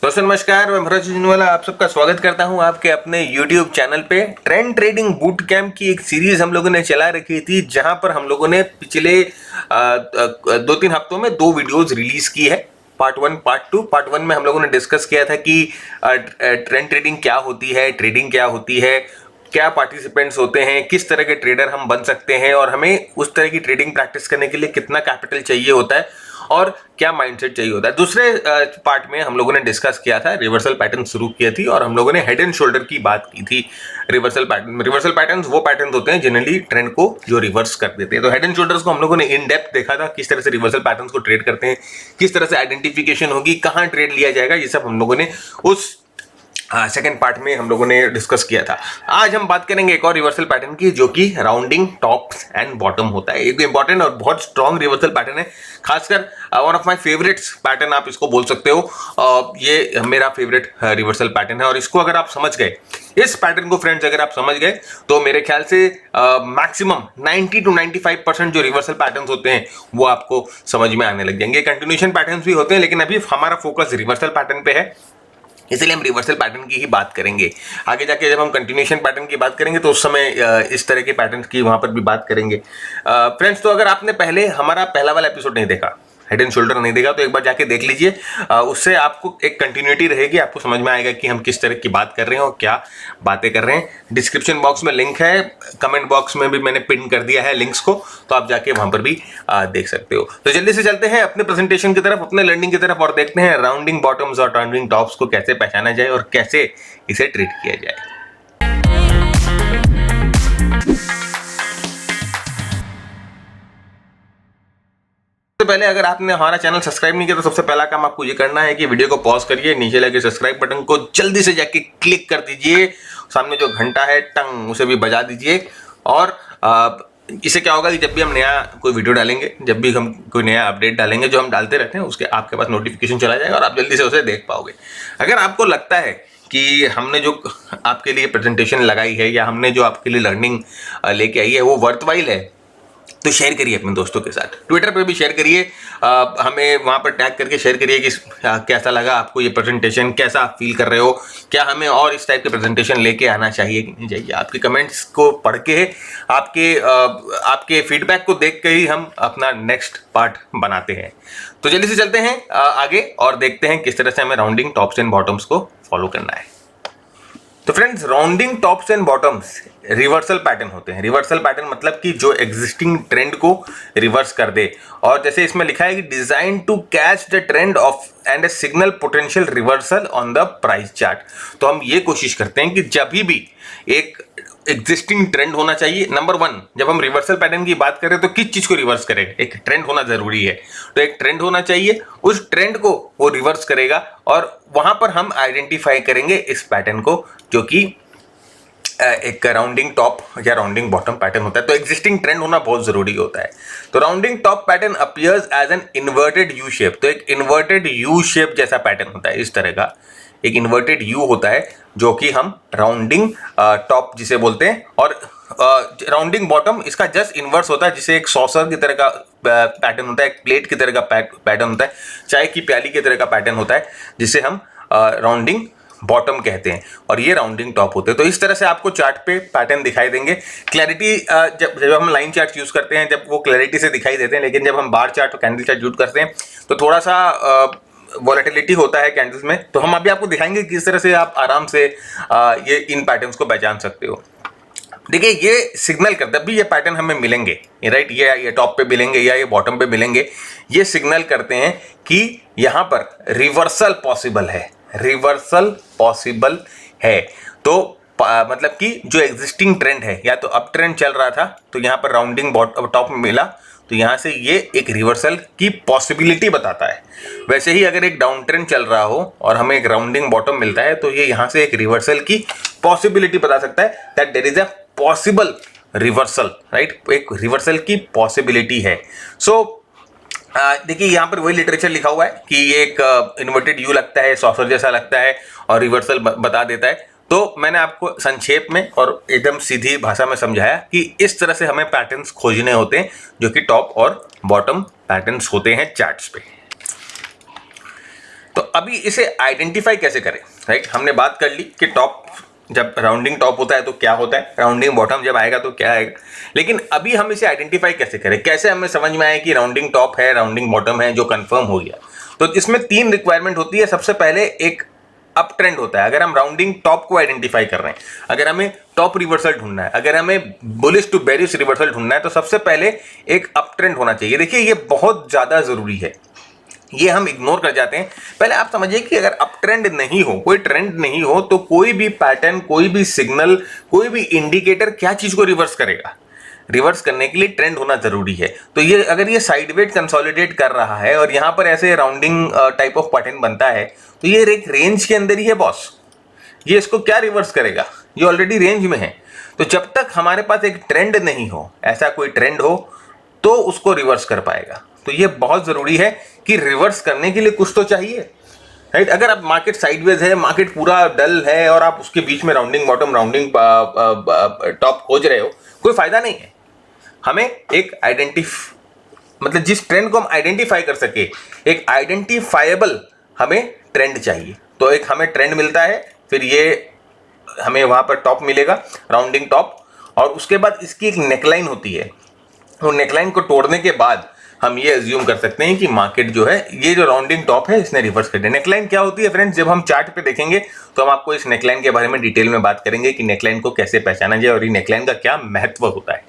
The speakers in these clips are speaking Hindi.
दोस्तों नमस्कार, मैं भरत झुंझुनवाला आप सबका स्वागत करता हूं आपके अपने YouTube चैनल पे। ट्रेंड ट्रेडिंग बूट कैंप की एक सीरीज हम लोगों ने चला रखी थी, जहां पर हम लोगों ने पिछले 2-3 हफ्तों में 2 वीडियोस रिलीज की है, पार्ट 1 पार्ट 2। पार्ट 1 में हम लोगों ने डिस्कस किया था कि ट्रेंड ट्रेडिंग क्या होती है, ट्रेडिंग क्या होती है, क्या पार्टिसिपेंट्स होते हैं, किस तरह के ट्रेडर हम बन सकते हैं और हमें उस तरह की ट्रेडिंग प्रैक्टिस करने के लिए कितना कैपिटल चाहिए होता है और क्या माइंडसेट चाहिए होता है। दूसरे पार्ट में हम लोगों ने डिस्कस किया था, रिवर्सल पैटर्न शुरू किया थी और हम लोगों ने हेड एंड शोल्डर की बात की थी। रिवर्सल पैटर्न्स वो पैटर्न होते हैं जनरली ट्रेंड को जो रिवर्स कर देते हैं। तो हेड एंड शोल्डर्स को हम लोगों ने इन डेप्थ देखा था, किस तरह से रिवर्सल पैटर्न्स को ट्रेड करते हैं, किस तरह से आइडेंटिफिकेशन होगी, कहां ट्रेड लिया जाएगा, ये सब हम लोगों ने उस सेकेंड पार्ट में हम लोगों ने डिस्कस किया था। आज हम बात करेंगे एक और रिवर्सल पैटर्न की, जो कि राउंडिंग टॉप्स एंड बॉटम होता है। एक इंपॉर्टेंट और बहुत स्ट्रॉन्ग रिवर्सल पैटर्न है, खासकर one of my favourites pattern आप इसको बोल सकते हो। ये मेरा फेवरेट रिवर्सल पैटर्न है और इसको अगर आप समझ गए, इस पैटर्न को फ्रेंड्स अगर आप समझ गए, तो मेरे ख्याल से मैक्सिमम 90 to 95% जो रिवर्सल पैटर्न्स होते हैं वो आपको समझ में आने लग जाएंगे। कंटिन्यूएशन पैटर्न्स भी होते हैं, लेकिन अभी हमारा फोकस रिवर्सल पैटर्न पे है, इसलिए हम रिवर्सल पैटर्न की ही बात करेंगे। आगे जाके जब हम कंटिन्यूएशन पैटर्न की बात करेंगे तो उस समय इस तरह के पैटर्न की वहां पर भी बात करेंगे। फ्रेंड्स, तो अगर आपने पहले हमारा पहला वाला एपिसोड नहीं देखा, हेड एंड शोल्डर नहीं देखा, तो एक बार जाके देख लीजिए। उससे आपको एक कंटिन्यूटी रहेगी, आपको समझ में आएगा कि हम किस तरह की बात कर रहे हैं और क्या बातें कर रहे हैं। डिस्क्रिप्शन बॉक्स में लिंक है, कमेंट बॉक्स में भी मैंने पिन कर दिया है लिंक्स को, तो आप जाके वहां पर भी देख सकते हो। तो जल्दी से चलते हैं अपने प्रेजेंटेशन की तरफ, अपने लर्निंग की तरफ, और देखते हैं राउंडिंग बॉटम्स और राउंडिंग टॉप्स को कैसे पहचाना जाए और कैसे इसे ट्रीट किया जाए। सबसे पहले अगर आपने हमारा चैनल सब्सक्राइब नहीं किया तो सबसे पहला काम आपको ये करना है कि वीडियो को पॉज करिए, नीचे लगे सब्सक्राइब बटन को जल्दी से जाके क्लिक कर दीजिए, सामने जो घंटा है टंग उसे भी बजा दीजिए। और इससे क्या होगा कि जब भी हम नया कोई वीडियो डालेंगे, जब भी हम कोई नया अपडेट डालेंगे, जो हम डालते रहते हैं, उसके आपके पास नोटिफिकेशन चला जाएगा और आप जल्दी से उसे देख पाओगे। अगर आपको लगता है कि हमने जो आपके लिए प्रेजेंटेशन लगाई है या हमने जो आपके लिए लर्निंग लेके आई है वो वर्थवाइल है, तो शेयर करिए अपने दोस्तों के साथ, ट्विटर पे भी शेयर करिए, हमें वहाँ पर टैग करके शेयर करिए कि कैसा लगा आपको ये प्रेजेंटेशन, कैसा आप फील कर रहे हो, क्या हमें और इस टाइप के प्रेजेंटेशन लेके आना चाहिए कि नहीं चाहिए। आपके कमेंट्स को पढ़ के, आपके फीडबैक को देख के ही हम अपना नेक्स्ट पार्ट बनाते हैं। तो जल्दी से चलते हैं आगे और देखते हैं किस तरह से हमें राउंडिंग टॉप्स एंड बॉटम्स को फॉलो करना है। तो friends, rounding tops and bottoms reversal pattern होते हैं। रिवर्सल पैटर्न मतलब कि जो एग्जिस्टिंग ट्रेंड को रिवर्स कर दे, और जैसे इसमें लिखा है कि design to catch the trend of and a signal potential reversal on the price chart. तो हम ये कोशिश करते हैं कि जब भी एक एग्जिस्टिंग ट्रेंड होना चाहिए। नंबर 1, जब हम रिवर्सल पैटर्न की बात करें तो किस चीज को रिवर्स करेगा, एक ट्रेंड होना जरूरी है। तो एक ट्रेंड होना चाहिए, उस ट्रेंड को वो रिवर्स करेगा और वहां पर हम आइडेंटिफाई करेंगे इस पैटर्न को, जो कि एक राउंडिंग टॉप या राउंडिंग बॉटम पैटर्न होता है। तो एग्जिस्टिंग ट्रेंड होना बहुत जरूरी होता है। तो rounding top pattern appears as an inverted U shape. तो एक इन्वर्टेड यू शेप जैसा पैटर्न होता है, इस तरह का एक इन्वर्टेड यू होता है, जो कि हम राउंडिंग टॉप जिसे बोलते हैं। और राउंडिंग बॉटम इसका जस्ट इन्वर्स होता है, जिसे एक सॉसर की तरह का पैटर्न होता है, एक प्लेट की तरह का पैटर्न होता है, चाय की प्याली की तरह का पैटर्न होता है, जिसे हम राउंडिंग बॉटम कहते हैं, और ये राउंडिंग टॉप होते हैं। तो इस तरह से आपको चार्ट पे पैटर्न दिखाई देंगे। क्लैरिटी, जब हम लाइन चार्ट यूज करते हैं जब वो क्लैरिटी से दिखाई देते हैं, लेकिन जब हम बार चार्ट और कैंडल चार्ट यूज करते हैं तो थोड़ा सा वॉलेटिलिटी होता है कैंडल्स में। तो हम अभी आपको दिखाएंगे किस तरह से आप आराम से ये इन पैटर्न्स को पहचान सकते हो। देखिए, ये सिग्नल करता है, अभी ये पैटर्न हमें मिलेंगे, राइट, ये टॉप पे मिलेंगे या ये बॉटम पे मिलेंगे, ये सिग्नल करते हैं कि यहाँ पर रिवर्सल पॉसिबल है, रिवर्सल पॉसिबल है। तो मतलब कि जो एग्जिस्टिंग ट्रेंड है, या तो अप ट्रेंड चल रहा था तो यहाँ पर राउंडिंग टॉप में मिला, तो यहाँ से ये एक रिवर्सल की पॉसिबिलिटी बताता है। वैसे ही अगर एक डाउन ट्रेंड चल रहा हो और हमें एक राउंडिंग बॉटम मिलता है, तो ये यहाँ से एक रिवर्सल की पॉसिबिलिटी बता सकता है, that there is a possible reversal, right, एक रिवर्सल की पॉसिबिलिटी है। सो देखिए, यहाँ पर वही लिटरेचर लिखा हुआ है कि ये एक इन्वर्टेड यू लगता है, सॉसर जैसा लगता है और रिवर्सल बता देता है। तो मैंने आपको संक्षेप में और एकदम सीधी भाषा में समझाया कि इस तरह से हमें पैटर्न्स खोजने होते हैं, जो कि टॉप और बॉटम पैटर्न्स होते हैं चार्ट्स पे। तो अभी इसे आइडेंटिफाई कैसे करें, राइट? हमने बात कर ली कि टॉप, जब राउंडिंग टॉप होता है तो क्या होता है, राउंडिंग बॉटम जब आएगा तो क्या आएगा, लेकिन अभी हम इसे आइडेंटिफाई कैसे करें, कैसे हमें समझ में आए कि राउंडिंग टॉप है, राउंडिंग बॉटम है, जो कंफर्म हो गया। तो इसमें 3 रिक्वायरमेंट होती है। सबसे पहले एक अप ट्रेंड होता है। अगर हम राउंडिंग टॉप को आइडेंटिफाई कर रहे हैं, अगर हमें टॉप रिवर्सल ढूंढना है, अगर हमें बुलिश टू बेरिश रिवर्सल ढूंढना है, तो सबसे पहले एक अप ट्रेंड होना चाहिए। देखिए ये बहुत ज्यादा जरूरी है, ये हम इग्नोर कर जाते हैं। पहले आप समझिए कि अगर अप ट्रेंड नहीं हो, कोई ट्रेंड नहीं हो, तो कोई भी पैटर्न, कोई भी सिग्नल, कोई भी इंडिकेटर क्या चीज को रिवर्स करेगा? रिवर्स करने के लिए ट्रेंड होना जरूरी है। तो ये अगर ये साइडवेज कंसोलिडेट कर रहा है और यहां पर ऐसे राउंडिंग टाइप ऑफ पैटर्न बनता है, तो ये एक रेंज के अंदर ही है बॉस। ये इसको क्या रिवर्स करेगा? ये ऑलरेडी रेंज में है। तो जब तक हमारे पास एक ट्रेंड नहीं हो, ऐसा कोई ट्रेंड हो, तो उसको रिवर्स कर पाएगा। तो ये बहुत जरूरी है कि रिवर्स करने के लिए कुछ तो चाहिए, राइट? अगर आप मार्केट साइडवेज है, मार्केट पूरा डल है और आप उसके बीच में राउंडिंग बॉटम, राउंडिंग टॉप खोज रहे हो, कोई फायदा नहीं है। हमें एक मतलब जिस ट्रेंड को हम आइडेंटिफाई कर सके, एक आइडेंटिफाइबल हमें ट्रेंड चाहिए। तो एक हमें ट्रेंड मिलता है, फिर ये हमें वहां पर टॉप मिलेगा, राउंडिंग टॉप, और उसके बाद इसकी एक नेकलाइन होती है। वो नेकलाइन को तोड़ने के बाद हम ये अज्यूम कर सकते हैं कि मार्केट जो है, ये जो राउंडिंग टॉप है, इसने रिवर्स कर दिया। नेकलाइन क्या होती है फ्रेंड्स? जब हम चार्ट पे देखेंगे तो हम आपको इस नेकलाइन के बारे में डिटेल में बात करेंगे कि नेकलाइन को कैसे पहचाना जाए और ये नेकलाइन का क्या महत्व होता है।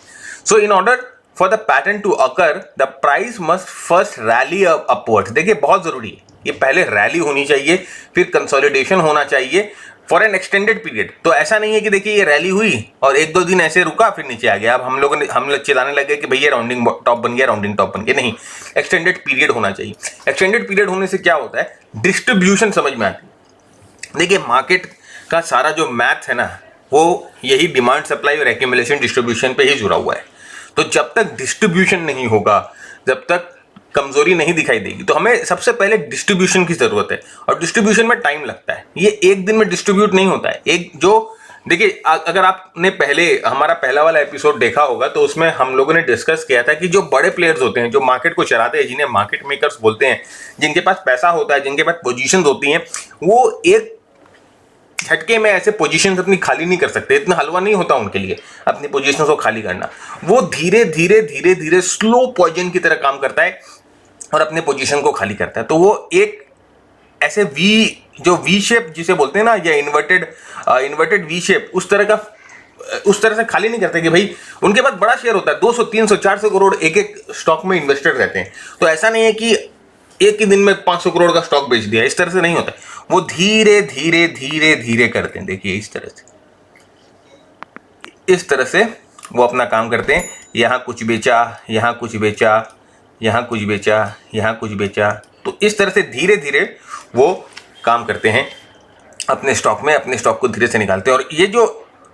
So in order for the pattern to occur, the price must first rally upward. देखिए बहुत जरूरी है, ये पहले रैली होनी चाहिए, फिर कंसोलिडेशन होना चाहिए फॉर एन एक्सटेंडेड पीरियड। तो ऐसा नहीं है कि देखिए ये रैली हुई और 1-2 दिन ऐसे रुका फिर नीचे आ गया, अब हम लोग चिल्लाने लगे कि भैया राउंडिंग टॉप बन गया, राउंडिंग टॉप बन गया। नहीं, एक्सटेंडेड पीरियड होना चाहिए। एक्सटेंडेड पीरियड होने से क्या होता है? डिस्ट्रीब्यूशन समझ में आती है। देखिए मार्केट का सारा जो मैथ है ना, वो यही डिमांड, सप्लाई और एक्यूमुलेशन, डिस्ट्रीब्यूशन पे ही जुड़ा हुआ है। तो जब तक डिस्ट्रीब्यूशन नहीं होगा, जब तक कमजोरी नहीं दिखाई देगी, तो हमें सबसे पहले डिस्ट्रीब्यूशन की जरूरत है। और डिस्ट्रीब्यूशन में टाइम लगता है, ये एक दिन में डिस्ट्रीब्यूट नहीं होता है। एक जो देखिए, अगर आपने पहले हमारा पहला वाला एपिसोड देखा होगा तो उसमें हम लोगों ने डिस्कस किया था कि जो बड़े प्लेयर्स होते हैं, जो मार्केट को चलाते हैं, जिन्हें मार्केट मेकर्स बोलते हैं, जिनके पास पैसा होता है, जिनके पास पोजीशंस होती हैं, वो एक झटके में ऐसे पोजीशंस अपनी खाली नहीं कर सकते। इतना हलवा नहीं होता उनके लिए अपनी पोजीशंस को खाली करना। वो धीरे धीरे धीरे धीरे स्लो पॉइजन की तरह काम करता है और अपने पोजीशन को खाली करता है। तो वो एक ऐसे वी शेप जिसे बोलते हैं ना, या इन्वर्टेड वी शेप, उस तरह से खाली नहीं करते कि भाई उनके पास बड़ा शेयर होता है, 200, 300, 400 करोड़ एक एक स्टॉक में इन्वेस्टेड रहते हैं। तो ऐसा नहीं है कि एक ही दिन में 500 करोड़ का स्टॉक बेच दिया, इस तरह से नहीं होता। वो धीरे धीरे धीरे धीरे करते हैं। देखिए इस तरह से वो अपना काम करते हैं। यहां कुछ बेचा, यहां कुछ बेचा, यहां कुछ बेचा, यहां कुछ बेचा। तो इस तरह से धीरे धीरे वो काम करते हैं अपने स्टॉक में, अपने स्टॉक को धीरे से निकालते हैं। और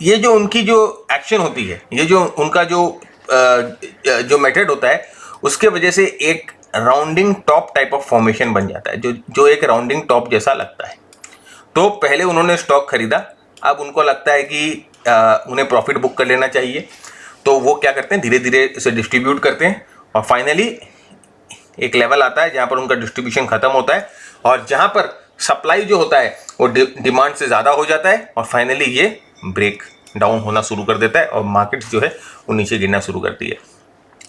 ये जो उनकी जो एक्शन होती है, ये जो उनका जो मेथड होता है, उसके वजह से एक rounding top type of formation बन जाता है, जो एक राउंडिंग टॉप जैसा लगता है। तो पहले उन्होंने स्टॉक खरीदा, अब उनको लगता है कि उन्हें प्रॉफिट बुक कर लेना चाहिए, तो वो क्या करते हैं, धीरे धीरे इसे डिस्ट्रीब्यूट करते हैं और फाइनली एक लेवल आता है जहां पर उनका डिस्ट्रीब्यूशन खत्म होता है और जहां पर सप्लाई जो होता है वो डिमांड से ज़्यादा हो जाता है और फाइनली ये ब्रेक डाउन होना शुरू कर देता है और मार्केट जो है वो नीचे गिरना शुरू करती है।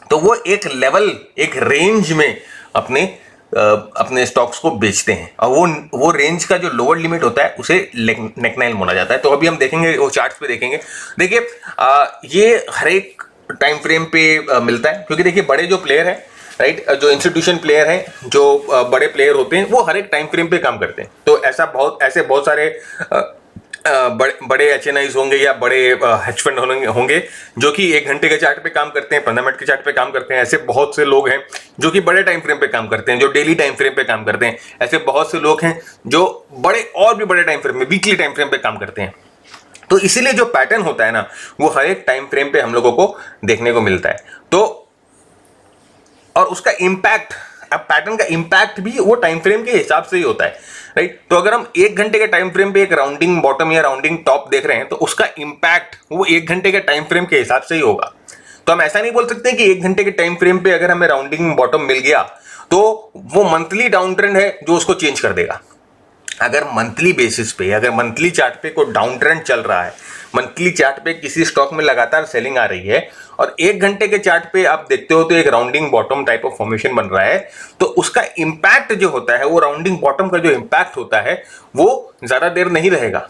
तो वो एक लेवल, एक रेंज में अपने स्टॉक्स को बेचते हैं और वो रेंज का जो लोअर लिमिट होता है उसे नेकलाइन बोला जाता है। तो अभी हम देखेंगे, वो चार्ट्स पे देखेंगे। देखिए ये हर एक टाइम फ्रेम पे मिलता है, क्योंकि देखिए बड़े जो प्लेयर हैं, राइट, जो इंस्टीट्यूशन प्लेयर हैं, जो बड़े प्लेयर होते हैं, वो हर एक टाइम फ्रेम पे काम करते हैं। तो ऐसे बहुत सारे बड़े HNIs होंगे या बड़े हेज फंड होंगे जो कि 1 घंटे के चार्ट पे काम करते हैं, 15 मिनट के चार्ट पे काम करते हैं। ऐसे बहुत से लोग हैं जो कि बड़े टाइम फ्रेम पे काम करते हैं, जो डेली टाइम फ्रेम पे काम करते हैं। ऐसे बहुत से लोग हैं जो और भी बड़े टाइम फ्रेम में, वीकली टाइम फ्रेम पे काम करते हैं। तो इसीलिए जो पैटर्न होता है ना, वो हर एक टाइम फ्रेम पे हम लोगों को देखने को मिलता है। तो और उसका इम्पैक्ट, अब पैटर्न का इम्पैक्ट भी वो टाइम फ्रेम के हिसाब से ही होता है, राइट। तो अगर हम 1 घंटे के टाइम फ्रेम पे एक राउंडिंग बॉटम या राउंडिंग टॉप देख रहे हैं, तो उसका इम्पैक्ट वो 1 घंटे के टाइम फ्रेम के हिसाब से ही होगा। तो हम ऐसा नहीं बोल सकते कि 1 घंटे के टाइम फ्रेम पे अगर हमें राउंडिंग बॉटम मिल गया तो वो मंथली डाउन ट्रेंड है जो उसको चेंज कर देगा। अगर मंथली बेसिस पे, अगर मंथली चार्ट पे कोई डाउन ट्रेंड चल रहा है, मंथली चार्ट पे किसी स्टॉक में लगातार सेलिंग आ रही है और 1 घंटे के चार्ट पे आप देखते हो तो एक rounding bottom type of formation बन रहा है, तो उसका इंपैक्ट जो होता है, वो राउंडिंग बॉटम का जो इंपैक्ट होता है वो ज्यादा देर नहीं रहेगा,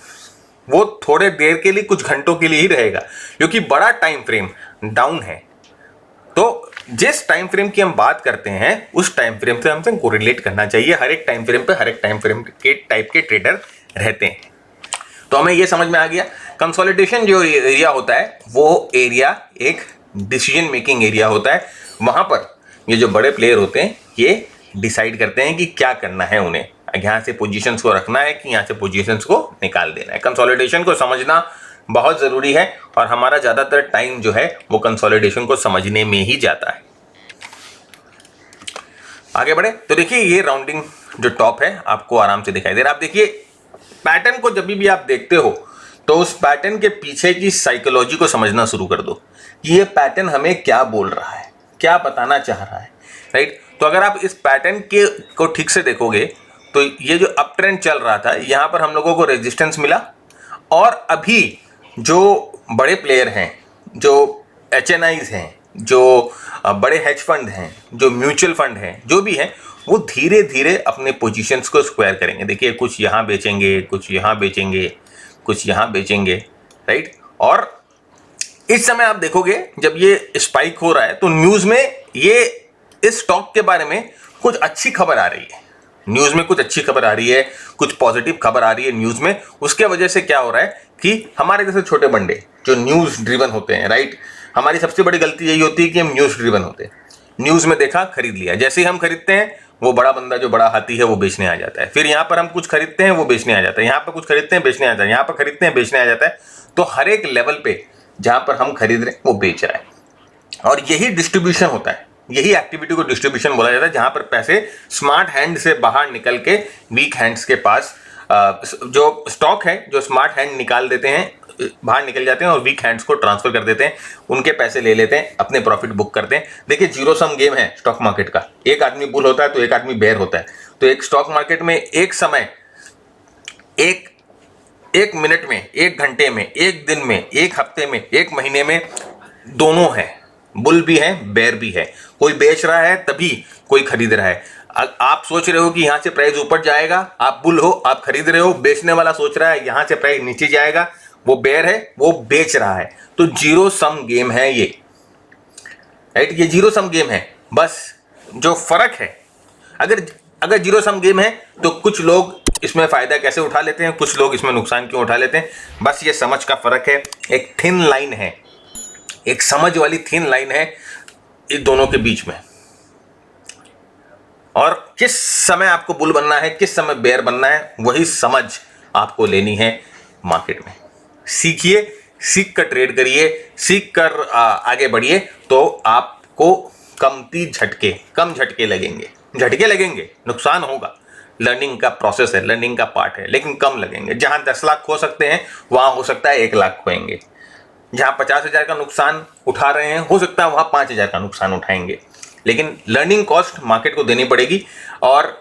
वो थोड़े देर के लिए, कुछ घंटों के लिए ही रहेगा, क्योंकि बड़ा टाइम फ्रेम डाउन है। तो जिस टाइम फ्रेम की हम बात करते हैं उस टाइम फ्रेम से हमसे कोरिलेट करना चाहिए। हर एक टाइम फ्रेम पे हर एक टाइम फ्रेम के टाइप के ट्रेडर रहते हैं। तो हमें ये समझ में आ गया, कंसोलिडेशन जो एरिया होता है वो एरिया एक डिसीजन मेकिंग एरिया होता है। वहां पर ये जो बड़े प्लेयर होते हैं ये डिसाइड करते हैं कि क्या करना है, उन्हें यहाँ से पोजीशंस को रखना है कि यहाँ से पोजीशंस को निकाल देना है। कंसोलिडेशन को समझना बहुत ज़रूरी है और हमारा ज़्यादातर टाइम जो है वो कंसोलिडेशन को समझने में ही जाता है। आगे बढ़े तो देखिए ये राउंडिंग जो टॉप है आपको आराम से दिखाई दे रहा है। आप देखिए पैटर्न को जब भी आप देखते हो तो उस पैटर्न के पीछे की साइकोलॉजी को समझना शुरू कर दो कि ये पैटर्न हमें क्या बोल रहा है, क्या बताना चाह रहा है, राइट। तो अगर आप इस पैटर्न के को ठीक से देखोगे तो ये जो अप ट्रेंड चल रहा था यहाँ पर हम लोगों को रेजिस्टेंस मिला और अभी जो बड़े प्लेयर हैं, जो HNIs हैं, जो बड़े हेज फंड हैं, जो म्यूचुअल फंड हैं, जो भी हैं, वो धीरे धीरे अपने पोजीशंस को स्क्वायर करेंगे। देखिए कुछ यहाँ बेचेंगे, कुछ यहाँ बेचेंगे, कुछ यहाँ बेचेंगे, राइट। और इस समय आप देखोगे जब ये स्पाइक हो रहा है तो न्यूज़ में ये इस स्टॉक के बारे में कुछ अच्छी खबर आ रही है, न्यूज़ में कुछ अच्छी खबर आ रही है, कुछ पॉजिटिव खबर आ रही है न्यूज़ में। उसके वजह से क्या हो रहा है कि हमारे जैसे छोटे बंडे जो न्यूज़ ड्रिवन होते हैं, राइट, हमारी सबसे बड़ी गलती यही होती है कि हम न्यूज़ ड्रिवन होते हैं। न्यूज़ में देखा, खरीद लिया, जैसे ही हम खरीदते हैं वो बड़ा बंदा जो बड़ा हाथी है वो बेचने आ जाता है। फिर यहाँ पर हम कुछ खरीदते हैं वो बेचने आ जाता है, यहाँ पर कुछ खरीदते हैं बेचने आ जाता है, यहाँ पर खरीदते हैं बेचने आ जाता है। तो हर एक लेवल पे जहाँ पर हम खरीद रहे हैं वो बेच रहा है और यही डिस्ट्रीब्यूशन होता है, यही एक्टिविटी को डिस्ट्रीब्यूशन बोला जाता है, जहां पर पैसे स्मार्ट हैंड से बाहर निकल के वीक हैंड्स के पास, जो स्टॉक है जो स्मार्ट हैंड निकाल देते हैं, बाहर निकल जाते हैं और वीक हैंड्स को ट्रांसफर कर देते हैं, उनके पैसे ले लेते हैं, अपने प्रॉफिट बुक करते हैं। देखिए जीरो सम गेम है स्टॉक मार्केट का, एक आदमी बुल होता है तो एक आदमी बेयर होता है। तो एक स्टॉक मार्केट में एक समय, एक मिनट में, एक घंटे में, एक दिन में, एक हफ्ते में, एक महीने में दोनों है, बुल भी है बेयर भी है। कोई बेच रहा है तभी कोई खरीद रहा है। आप सोच रहे हो कि यहां से प्राइस ऊपर जाएगा, आप बुल हो, आप खरीद रहे हो। बेचने वाला सोच रहा है यहां से प्राइस नीचे जाएगा, वो बेयर है, वो बेच रहा है। तो जीरो सम गेम है ये, राइट, ये जीरो सम गेम है। बस जो फर्क है, अगर जीरो सम गेम है तो कुछ लोग इसमें फायदा कैसे उठा लेते हैं, कुछ लोग इसमें नुकसान क्यों उठा लेते हैं, बस ये समझ का फर्क है। एक थिन लाइन है, एक समझ वाली थिन लाइन है इन दोनों के बीच में। और किस समय आपको बुल बनना है, किस समय बेयर बनना है, वही समझ आपको लेनी है मार्केट में। सीखिए, सीख कर ट्रेड करिए, सीख कर आगे बढ़िए, तो आपको कम झटके लगेंगे। झटके लगेंगे, नुकसान होगा, लर्निंग का प्रोसेस है, लर्निंग का पार्ट है, लेकिन कम लगेंगे। जहां 10 लाख खो सकते हैं वहां हो सकता है 1 लाख खोएंगे। जहां 50,000 का नुकसान उठा रहे हैं हो सकता है वहां 5,000 का नुकसान उठाएंगे। लेकिन लर्निंग कॉस्ट मार्केट को देनी पड़ेगी। और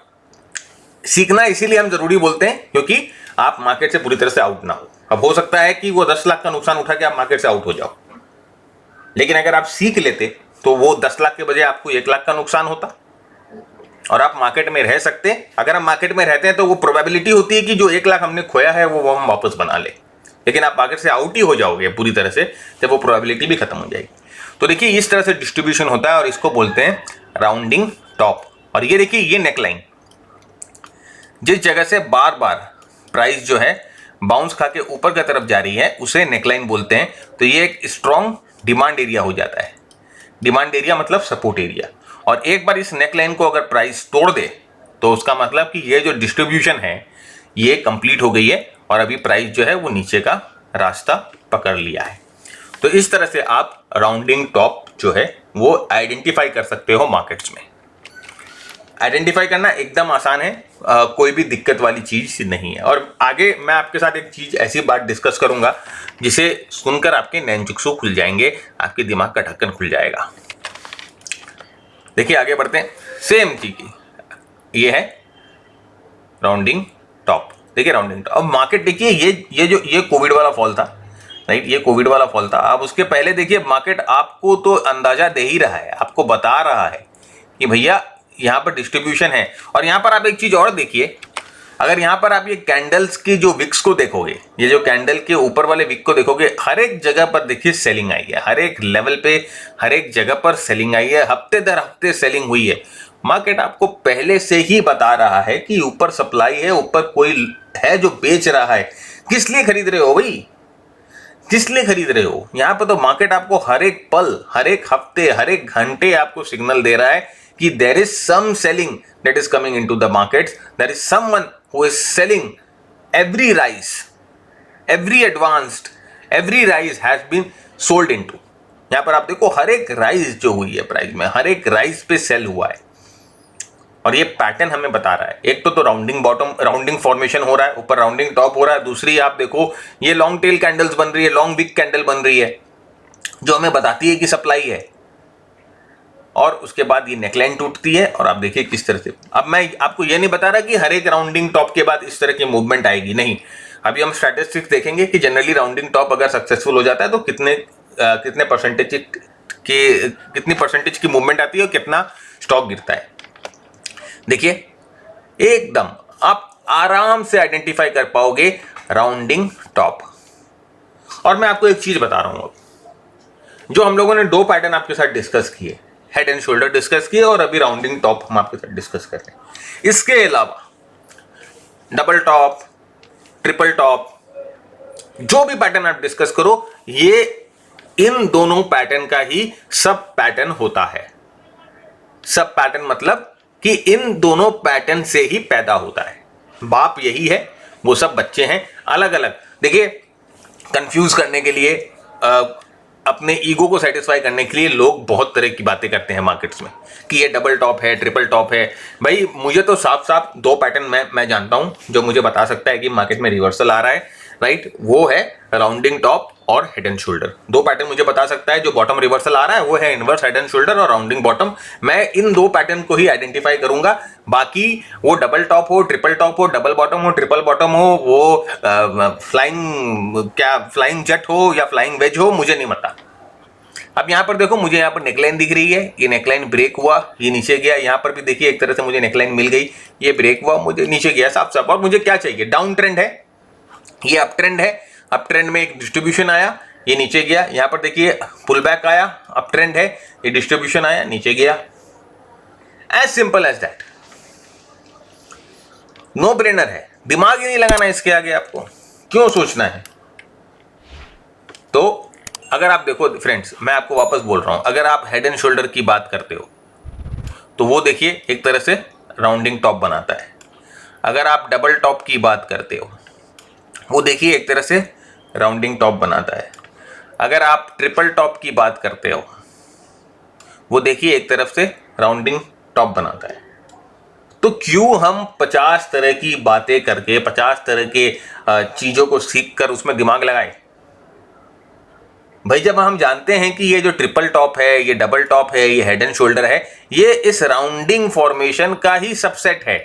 सीखना इसीलिए हम जरूरी बोलते हैं क्योंकि आप मार्केट से पूरी तरह से आउट ना हो। अब हो सकता है कि वो 10 लाख का नुकसान उठा के आप मार्केट से आउट हो जाओ, लेकिन अगर आप सीख लेते तो वो 10 लाख के बजाय आपको 1 लाख का नुकसान होता और आप मार्केट में रह सकते। अगर हम मार्केट में रहते हैं तो वो प्रोबेबिलिटी होती है कि जो 1 लाख हमने खोया है वो हम वापस बना ले। लेकिन आप मार्केट से आउट ही हो जाओगे पूरी तरह से, जब वो प्रोबेबिलिटी भी खत्म हो जाएगी। तो देखिए इस तरह से डिस्ट्रीब्यूशन होता है और इसको बोलते हैं राउंडिंग टॉप। और ये देखिए ये नेकलाइन, जिस जगह से बार बार प्राइस जो है बाउंस खा के ऊपर की तरफ जा रही है उसे नेकलाइन बोलते हैं। तो ये एक स्ट्रॉन्ग डिमांड एरिया हो जाता है। डिमांड एरिया मतलब सपोर्ट एरिया। और एक बार इस नेकलाइन को अगर प्राइस तोड़ दे तो उसका मतलब कि ये जो डिस्ट्रीब्यूशन है ये कंप्लीट हो गई है और अभी प्राइस जो है वो नीचे का रास्ता पकड़ लिया है। तो इस तरह से आप राउंडिंग टॉप जो है वो आइडेंटिफाई कर सकते हो मार्केट्स में। आइडेंटिफाई करना एकदम आसान है, कोई भी दिक्कत वाली चीज नहीं है। और आगे मैं आपके साथ एक चीज ऐसी बात डिस्कस करूंगा जिसे सुनकर आपके नैनजुक्सु खुल जाएंगे, आपके दिमाग का ढक्कन खुल जाएगा। देखिए आगे बढ़ते हैं। सेम चीज ये है राउंडिंग टॉप। देखिए राउंडिंग टॉप। अब मार्केट देखिए ये कोविड वाला फॉल था, राइट, ये कोविड वाला फॉल था। अब उसके पहले देखिए मार्केट आपको तो अंदाजा दे ही रहा है, आपको बता रहा है कि भैया यहाँ पर डिस्ट्रीब्यूशन है। और यहाँ पर आप एक चीज और देखिए, अगर यहाँ पर आप ये कैंडल्स की जो विक्स को देखोगे, ये जो कैंडल के ऊपर वाले विक को देखोगे, हर एक जगह पर देखिए सेलिंग आई है, हर एक लेवल पे हर एक जगह पर सेलिंग आई है, हफ्ते दर हफ्ते सेलिंग हुई है। मार्केट आपको पहले से ही बता रहा है कि ऊपर सप्लाई है, ऊपर कोई है जो बेच रहा है। किस लिए खरीद रहे हो भाई, किस लिए खरीद रहे हो? यहाँ पर तो मार्केट आपको हर एक पल, हर एक हफ्ते, हर एक घंटे आपको सिग्नल दे रहा है कि there is some selling that is coming into the markets, there is someone who is selling every rise, every advanced, every rise has been sold into। यहां पर आप देखो हर एक राइज जो हुई है प्राइस में, हर एक राइज पे सेल हुआ है। और ये पैटर्न हमें बता रहा है, एक तो राउंडिंग बॉटम, राउंडिंग फॉर्मेशन हो रहा है, ऊपर राउंडिंग टॉप हो रहा है। दूसरी आप देखो ये लॉन्ग टेल कैंडल्स बन रही है, लॉन्ग विक कैंडल बन रही है, जो हमें बताती है कि सप्लाई है। और उसके बाद ये नेकलाइन टूटती है और आप देखिए किस तरह से। अब मैं आपको ये नहीं बता रहा कि हर एक राउंडिंग टॉप के बाद इस तरह की मूवमेंट आएगी, नहीं। अभी हम स्टैटिस्टिक्स देखेंगे कि जनरली राउंडिंग टॉप अगर सक्सेसफुल हो जाता है तो कितनी परसेंटेज की मूवमेंट आती है और कितना स्टॉक गिरता है। देखिए एकदम आप आराम से आइडेंटिफाई कर पाओगे राउंडिंग टॉप। और मैं आपको एक चीज बता रहा हूं, जो हम लोगों ने दो पैटर्न आपके साथ डिस्कस किए, हेड एंड शोल्डर डिस्कस किए और अभी राउंडिंग टॉप हम आपके साथ डिस्कस कर रहे हैं। इसके अलावा डबल टॉप, ट्रिपल टॉप, जो भी पैटर्न आप डिस्कस करो, ये इन दोनों पैटर्न का ही सब पैटर्न होता है। सब पैटर्न मतलब कि इन दोनों पैटर्न से ही पैदा होता है। बाप यही है, वो सब बच्चे हैं अलग अलग। देखिए कंफ्यूज करने के लिए, अपने ईगो को सेटिस्फाई करने के लिए लोग बहुत तरह की बातें करते हैं मार्केट्स में कि ये डबल टॉप है, ट्रिपल टॉप है। भाई मुझे तो साफ साफ दो पैटर्न मैं जानता हूं जो मुझे बता सकता है कि मार्केट में रिवर्सल आ रहा है, राइट। वो है राउंडिंग टॉप और हेड एंड शोल्डर। दो पैटर्न मुझे बता सकता है। जो बॉटम रिवर्सल आ रहा है वो है इनवर्स हेड एंड शोल्डर और राउंडिंग बॉटम। मैं इन दो पैटर्न को ही आइडेंटिफाई करूंगा। बाकी वो डबल टॉप हो, ट्रिपल टॉप हो, डबल बॉटम हो, ट्रिपल बॉटम हो, वो फ्लाइंग जेट हो या फ्लाइंग वेज हो, मुझे नहीं पता। अब यहां पर देखो, मुझे यहां पर नेकलाइन दिख रही है, ये नेकलाइन ब्रेक हुआ, ये नीचे गया। यहां पर भी देखिए एक तरह से मुझे नेकलाइन मिल गई, ये ब्रेक हुआ, मुझे नीचे गया साफ साफ। और मुझे क्या चाहिए? डाउन ट्रेंड है, ये अप ट्रेंड है, अप ट्रेंड में एक डिस्ट्रीब्यूशन आया, ये नीचे गया। यहां पर देखिए पुल बैक आया, अप ट्रेंड है, ये डिस्ट्रीब्यूशन आया, नीचे गया। As simple as that, no brainer है, दिमाग ही नहीं लगाना इसके आगे, आपको क्यों सोचना है। तो अगर आप देखो फ्रेंड्स, मैं आपको वापस बोल रहा हूं, अगर आप हेड एंड शोल्डर की बात करते हो तो वो देखिए एक तरह से राउंडिंग टॉप बनाता है। अगर आप डबल टॉप की बात करते हो वो देखिए एक तरह से राउंडिंग टॉप बनाता है। अगर आप ट्रिपल टॉप की बात करते हो वो देखिए एक तरफ से राउंडिंग टॉप बनाता है। तो क्यों हम 50 तरह की बातें करके, 50 तरह के चीजों को सीख कर उसमें दिमाग लगाएं? भाई जब हम जानते हैं कि ये जो ट्रिपल टॉप है, ये डबल टॉप है, ये हेड एंड शोल्डर है, ये इस राउंडिंग फॉर्मेशन का ही सबसेट है,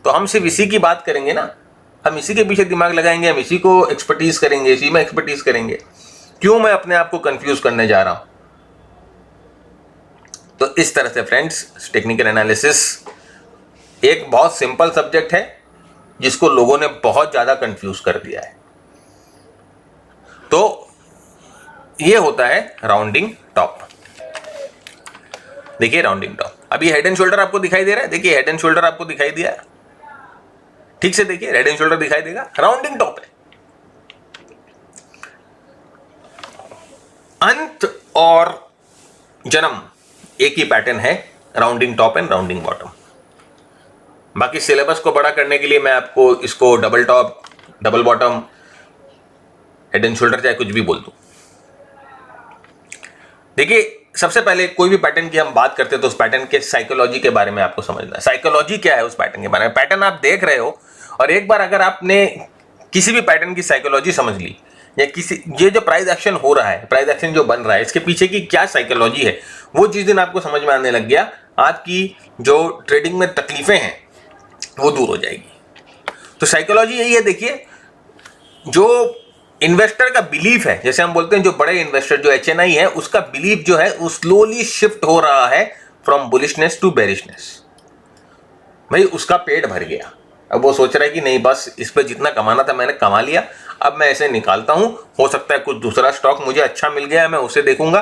तो हम सिर्फ इसी की बात करेंगे ना, हम इसी के पीछे दिमाग लगाएंगे, हम इसी को एक्सपर्टीज करेंगे, इसी में एक्सपर्टीज करेंगे। क्यों मैं अपने आप को कंफ्यूज करने जा रहा हूं? तो इस तरह से फ्रेंड्स, टेक्निकल एनालिसिस एक बहुत सिंपल सब्जेक्ट है जिसको लोगों ने बहुत ज्यादा कंफ्यूज कर दिया है। तो ये होता है राउंडिंग टॉप। देखिए राउंडिंग टॉप, अभी हेड एंड शोल्डर आपको दिखाई दे रहा है, देखिए हेड एंड शोल्डर आपको दिखाई दिया है, ठीक से देखिए, हेड एंड शोल्डर दिखाई देगा, राउंडिंग टॉप है। अंत और जन्म एक ही पैटर्न है, rounding top and rounding bottom. बाकी सिलेबस को बड़ा करने के लिए मैं आपको इसको double top, double bottom, head and shoulder, चाहे कुछ भी बोल दूं। देखिए सबसे पहले कोई भी पैटर्न की हम बात करते हैं तो उस पैटर्न के साइकोलॉजी के बारे में आपको समझना है। साइकोलॉजी क्या है उस पैटर्न के बारे में। पैटर्न आप देख रहे हो और एक बार अगर आपने किसी भी पैटर्न की साइकोलॉजी समझ ली, या किसी ये जो प्राइस एक्शन हो रहा है, प्राइस एक्शन जो बन रहा है, इसके पीछे की क्या साइकोलॉजी है, वो जिस दिन आपको समझ में आने लग गया, आपकी जो ट्रेडिंग में तकलीफें हैं वो दूर हो जाएगी। तो साइकोलॉजी यही है, देखिए जो इन्वेस्टर का बिलीफ है, जैसे हम बोलते हैं जो बड़े इन्वेस्टर जो HNI है उसका बिलीफ जो है वो स्लोली शिफ्ट हो रहा है फ्रॉम बुलिशनेस टू बेरिशनेस। भाई उसका पेट भर गया, अब वो सोच रहा है कि नहीं बस इस पे जितना कमाना था मैंने कमा लिया, अब मैं ऐसे निकालता हूं, हो सकता है कुछ दूसरा स्टॉक मुझे अच्छा मिल गया है मैं उसे देखूंगा।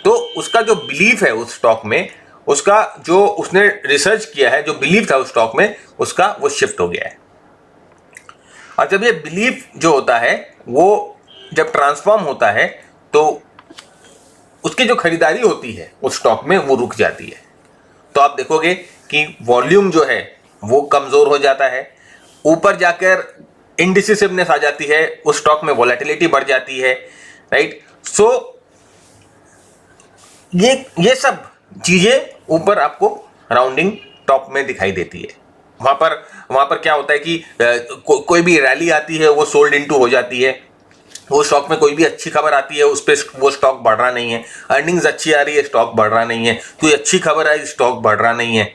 तो उसका जो बिलीफ है उस स्टॉक में, उसका जो उसने रिसर्च किया है, जो बिलीफ था उस स्टॉक में उसका, वो शिफ्ट हो गया है। और जब ये बिलीफ जो होता है वो जब ट्रांसफॉर्म होता है तो उसकी जो खरीदारी होती है उस स्टॉक में वो रुक जाती है। तो आप देखोगे कि वॉल्यूम जो है वो कमजोर हो जाता है, ऊपर जाकर इंडिसिसिवनेस आ जाती है, उस स्टॉक में वोलेटिलिटी बढ़ जाती है, राइट। सो ये सब चीजें ऊपर आपको राउंडिंग टॉप में दिखाई देती है। वहां पर क्या होता है कि कोई भी रैली आती है वो सोल्ड इनटू हो जाती है, वो स्टॉक में कोई भी अच्छी खबर आती है उस पर वो स्टॉक बढ़ रहा नहीं है, अर्निंग्स अच्छी आ रही है स्टॉक बढ़ रहा नहीं है, कोई अच्छी खबर आई स्टॉक बढ़ रहा नहीं है,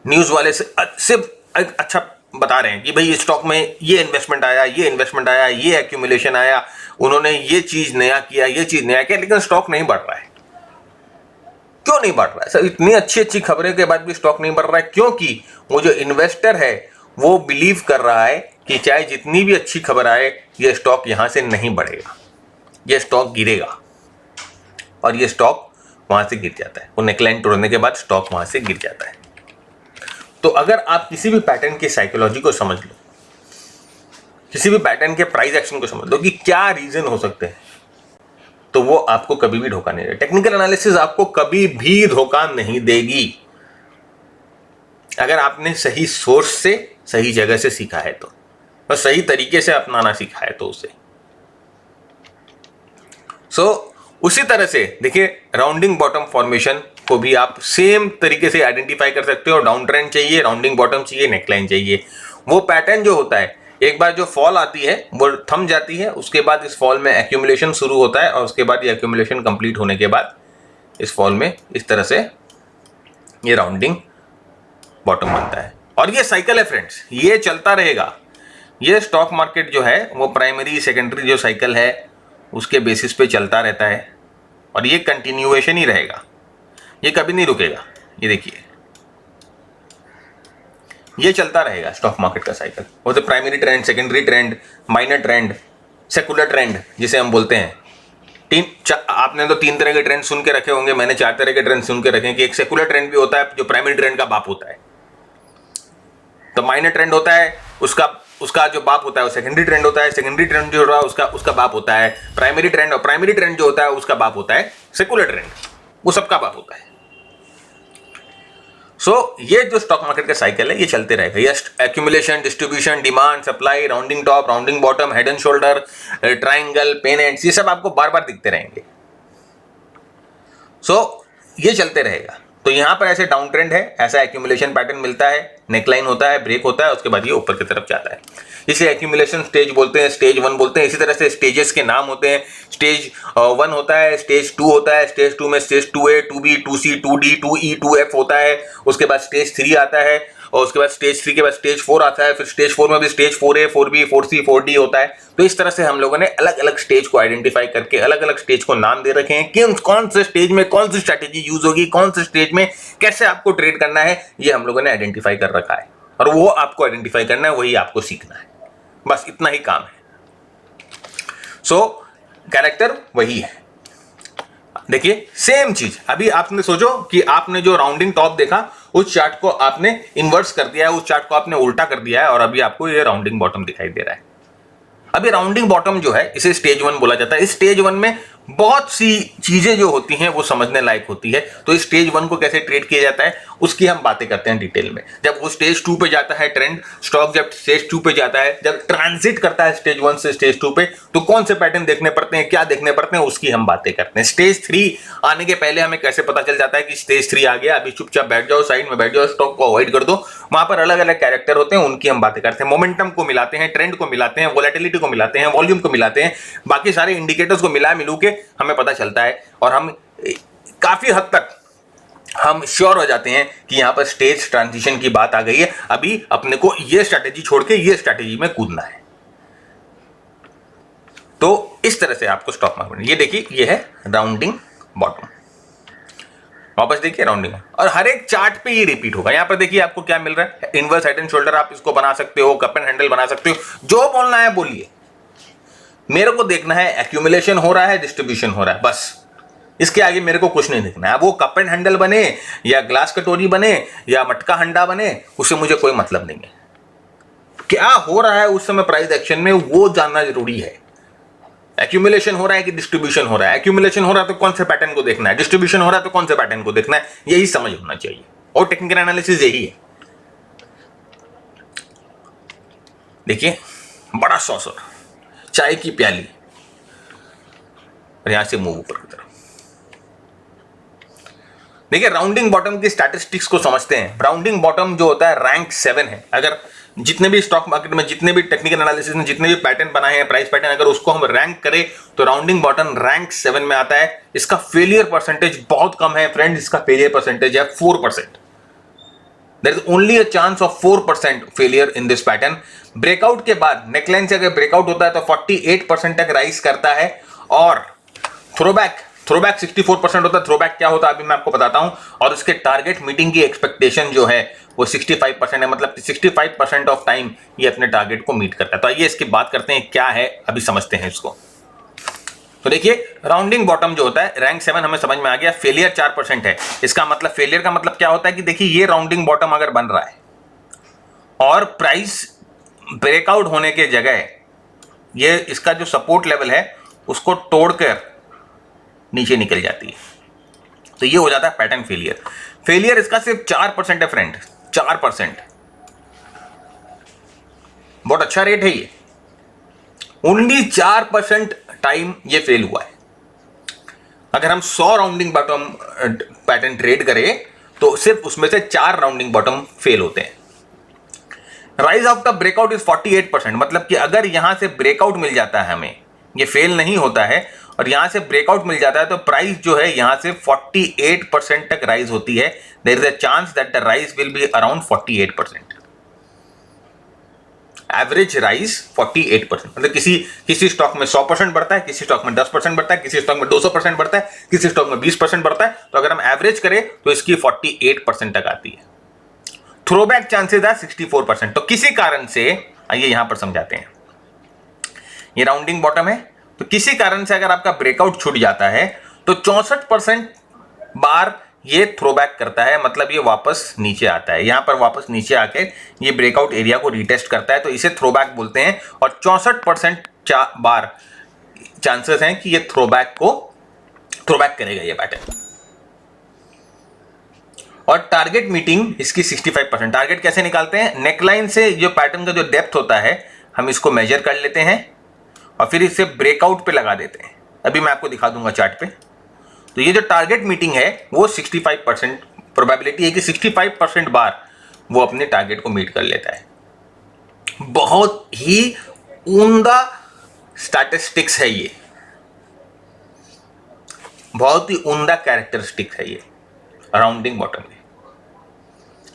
न्यूज वाले सिर्फ अच्छा बता रहे हैं कि भाई इस स्टॉक में ये इन्वेस्टमेंट आया, ये इन्वेस्टमेंट आया, ये एक्यूमुलेशन आया, उन्होंने ये चीज नया किया, ये चीज नया किया, लेकिन स्टॉक नहीं बढ़ रहा है। क्यों नहीं बढ़ रहा है सर? इतनी अच्छी अच्छी खबरों के बाद भी स्टॉक नहीं बढ़ रहा है, क्योंकि वो जो इन्वेस्टर है वो बिलीव कर रहा है कि चाहे जितनी भी अच्छी खबर आए ये स्टॉक यहां से नहीं बढ़ेगा, ये स्टॉक गिरेगा, और ये स्टॉक वहां से गिर जाता है। वो नेकलाइन तोड़ने के बाद स्टॉक वहां से गिर जाता है। तो अगर आप किसी भी पैटर्न की साइकोलॉजी को समझ लो, किसी भी पैटर्न के प्राइस एक्शन को समझ लो कि क्या रीजन हो सकते हैं, तो वो आपको कभी भी धोखा नहीं देगा। टेक्निकल एनालिसिस आपको कभी भी धोखा नहीं देगी अगर आपने सही सोर्स से सही जगह से सीखा है तो, और सही तरीके से अपनाना सीखा है तो उसे। उसी तरह से देखिए राउंडिंग बॉटम फॉर्मेशन को भी आप सेम तरीके से आइडेंटिफाई कर सकते हो। डाउन ट्रेंड चाहिए, राउंडिंग बॉटम चाहिए, नेकलाइन चाहिए। वो पैटर्न जो होता है, एक बार जो फॉल आती है वो थम जाती है, उसके बाद इस फॉल में एक्यूमुलेशन शुरू होता है, और उसके बाद ये एक्यूमुलेशन कंप्लीट होने के बाद इस फॉल में इस तरह से ये राउंडिंग बॉटम बनता है। और ये साइकिल है फ्रेंड्स, ये चलता रहेगा। ये स्टॉक मार्केट जो है वो प्राइमरी सेकेंडरी जो साइकिल है उसके बेसिस पे चलता रहता है, और ये कंटिन्यूएशन ही रहेगा, ये कभी नहीं रुकेगा। ये देखिए ये चलता रहेगा स्टॉक मार्केट का साइकिल। वो तो primary trend, secondary trend, minor trend, secular trend जिसे हम बोलते हैं। आपने तो 3 तरह के ट्रेंड सुन के रखे होंगे, मैंने 4 तरह के ट्रेंड सुन के रखे हैं कि एक सेकुलर ट्रेंड भी होता है जो प्राइमरी ट्रेंड का बाप होता है। तो माइनर ट्रेंड होता है उसका जो बाप होता है वो सेकेंडरी ट्रेंड होता है, सेकेंडरी ट्रेंड जो होता है उसका बाप होता है प्राइमरी ट्रेंड, और प्राइमरी ट्रेंड जो होता है उसका बाप होता है सेकुलर ट्रेंड, वो सबका बाप होता है। ये जो स्टॉक मार्केट का साइकिल है ये चलते रहेगा। ये accumulation, distribution, demand, supply, rounding top, rounding bottom, head and shoulder, triangle, pennants, ये सब आपको बार बार दिखते रहेंगे। ये चलते रहेगा। तो यहां पर ऐसे डाउन ट्रेंड है, ऐसा एक्यूमुलेशन पैटर्न मिलता है, नेकलाइन होता है, ब्रेक होता है, उसके बाद ये ऊपर की तरफ जाता है। इसे एक्यूमुलेशन स्टेज बोलते हैं, स्टेज 1 बोलते हैं। इसी तरह से स्टेजेस के नाम होते हैं। स्टेज 1 होता है, स्टेज 2 होता है, स्टेज 2 में stage 2A, 2B, 2C, 2D, 2E, 2F होता है। उसके बाद स्टेज 3 आता है, और उसके बाद स्टेज 3 के बाद स्टेज 4 आता है। फिर स्टेज 4 में भी stage 4A, 4B, 4C, 4D होता है। तो इस तरह से हम लोगों ने अलग अलग स्टेज को आइडेंटिफाई करके अलग अलग स्टेज को नाम दे रखे हैं कि कौन से स्टेज में कौन सी स्ट्रैटेजी यूज होगी, कौन से स्टेज में कैसे आपको ट्रेड करना है, ये हम लोगों ने आइडेंटिफाई कर रखा है। और वो आपको आइडेंटिफाई करना है, वही आपको सीखना है, बस इतना ही काम है। कैरेक्टर वही है। देखिए सेम चीज, अभी आपने सोचो कि आपने जो राउंडिंग टॉप देखा उस चार्ट को आपने इन्वर्स कर दिया है, उस चार्ट को आपने उल्टा कर दिया है, और अभी आपको ये राउंडिंग बॉटम दिखाई दे रहा है। अभी राउंडिंग बॉटम जो है इसे स्टेज 1 बोला जाता है। इस स्टेज 1 में बहुत सी चीजें जो होती हैं वो समझने लायक होती है। तो इस स्टेज 1 को कैसे ट्रेड किया जाता है उसकी हम बातें करते हैं डिटेल में। जब वो स्टेज 2 पे जाता है ट्रेंड, स्टॉक जब स्टेज 2 पे जाता है, जब ट्रांजिट करता है स्टेज 1 से स्टेज 2 पे, तो कौन से पैटर्न देखने पड़ते हैं, क्या देखने पड़ते हैं, उसकी हम बातें करते हैं। स्टेज 3 आने के पहले हमें कैसे पता चल जाता है कि स्टेज 3 आ गया, अभी चुपचाप बैठ जाओ, साइड में बैठ जाओ, स्टॉक को अवॉइड कर दो। वहां पर अलग अलग कैरेक्टर होते हैं, उनकी हम बातें करते हैं। मोमेंटम को मिलाते हैं, ट्रेंड को मिलाते हैं, वोलेटिलिटी को मिलाते हैं, वॉल्यूम को मिलाते हैं, बाकी सारे इंडिकेटर्स को मिला मिलू के हमें पता चलता है, और हम काफी हद तक हम श्योर हो जाते हैं कि यहां पर स्टेज ट्रांजिशन की बात आ गई है, अभी अपने को ये स्ट्रैटेजी छोड़ के ये स्ट्रैटेजी में कूदना है। तो इस तरह से आपको स्टॉक मार्केट, ये देखिए ये है राउंडिंग बॉटम, वापस देखिए राउंडिंग, और हर एक चार्ट पे ये रिपीट होगा। यहां पर देखिए आपको क्या मिल रहा है, इनवर्स हेड एंड शोल्डर आप इसको बना सकते हो, कप एंड हैंडल बना सकते हो, जो बोलना है बोलिए। मेरे को देखना है एक्यूमुलेशन हो रहा है, डिस्ट्रीब्यूशन हो रहा है, बस इसके आगे मेरे को कुछ नहीं देखना है। वो कप एंड हैंडल बने या ग्लास कटोरी बने या मटका हंडा बने, उससे मुझे कोई मतलब नहीं है। क्या हो रहा है उस समय प्राइस एक्शन में, वो जानना जरूरी है। एक्यूमुलेशन हो रहा है कि डिस्ट्रीब्यूशन हो रहा है, एक्यूमुलेशन हो रहा है तो कौन से पैटर्न को देखना है, डिस्ट्रीब्यूशन हो रहा है तो कौन से पैटर्न को देखना है, यही समझ होना चाहिए। और टेक्निकल एनालिसिस यही है। देखिए बड़ा सॉसर, चाय की प्याली, और यहां से मूव ऊपर की तरफ। देखिए राउंडिंग बॉटम की स्टैटिस्टिक्स को समझते हैं। राउंडिंग बॉटम जो होता है रैंक 7 है। अगर जितने भी स्टॉक मार्केट में जितने भी टेक्निकल एनालिसिस में जितने भी पैटर्न बनाए हैं, प्राइस पैटर्न, अगर उसको हम रैंक करें तो राउंडिंग बॉटम रैंक 7 में आता है। इसका फेलियर परसेंटेज बहुत कम है फ्रेंड्स, इसका फेलियर परसेंटेज है 4%। There is only a chance of 4% failure in this pattern. Breakout के बाद नेकलाइन से अगर ब्रेकआउट होता है तो 48% तक राइज करता है, और थ्रोबैक 64% होता है। थ्रोबैक क्या होता है अभी मैं आपको बताता हूं, और इसके टारगेट मीटिंग की एक्सपेक्टेशन जो है वो 65% है, मतलब 65% ऑफ टाइम ये अपने टारगेट को मीट करता है। तो आइए इसकी बात करते हैं क्या है, अभी समझते हैं इसको। तो देखिए राउंडिंग बॉटम जो होता है रैंक 7 हमें समझ में आ गया, फेलियर 4% है। इसका मतलब फेलियर का मतलब क्या होता है कि देखिए ये राउंडिंग बॉटम अगर बन रहा है और प्राइस ब्रेकआउट होने के जगह ये इसका जो सपोर्ट लेवल है उसको तोड़कर नीचे निकल जाती है, तो ये हो जाता है पैटर्न फेलियर। फेलियर इसका सिर्फ 4% है फ्रेंड, 4%, बहुत अच्छा रेट है ये। ओनली 4% टाइम ये फेल हुआ है। अगर हम 100 राउंडिंग बॉटम पैटर्न ट्रेड करें तो सिर्फ उसमें से 4 राउंडिंग बॉटम फेल होते हैं। राइज आफ्टर ब्रेकआउट इज 48%, मतलब कि अगर यहां से ब्रेकआउट मिल जाता है हमें, ये फेल नहीं होता है और यहां से ब्रेकआउट मिल जाता है तो प्राइस जो है यहां से 48% तक राइज होती है। There is a chance that the rise will be around 48%। Average rise 48%, मतलब किसी स्टॉक में 100% बढ़ता है, किसी स्टॉक में 10% बढ़ता है, किसी स्टॉक में 200% बढ़ता है, किसी स्टॉक में 20% बढ़ता है। तो अगर हम एवरेज करें तो इसकी 48% तक आती है। थ्रोबैक चांसेस है 64%। तो किसी कारण से, आइए यहां पर समझाते हैं, ये राउंडिंग बॉटम है, तो किसी कारण से अगर आपका ब्रेकआउट छूट जाता है तो 64% बार ये थ्रोबैक करता है, मतलब ये वापस नीचे आता है। यहां पर वापस नीचे आके ये ब्रेकआउट एरिया को रीटेस्ट करता है, तो इसे थ्रोबैक बोलते हैं। और 64% बार चांसेस हैं कि ये थ्रोबैक करेगा ये पैटर्न। और टारगेट मीटिंग इसकी 65%। टारगेट कैसे निकालते हैं, नेकलाइन से जो पैटर्न का जो डेप्थ होता है हम इसको मेजर कर लेते हैं और फिर इसे ब्रेकआउट पे लगा देते हैं। अभी मैं आपको दिखा दूंगा चार्ट पे। तो ये जो टारगेट मीटिंग है वो 65% प्रोबेबिलिटी है कि 65% बार वो अपने टारगेट को मीट कर लेता है। बहुत ही उम्दा स्टैटिस्टिक्स है ये, बहुत ही उम्दा कैरेक्टरिस्टिक है ये राउंडिंग बॉटम में।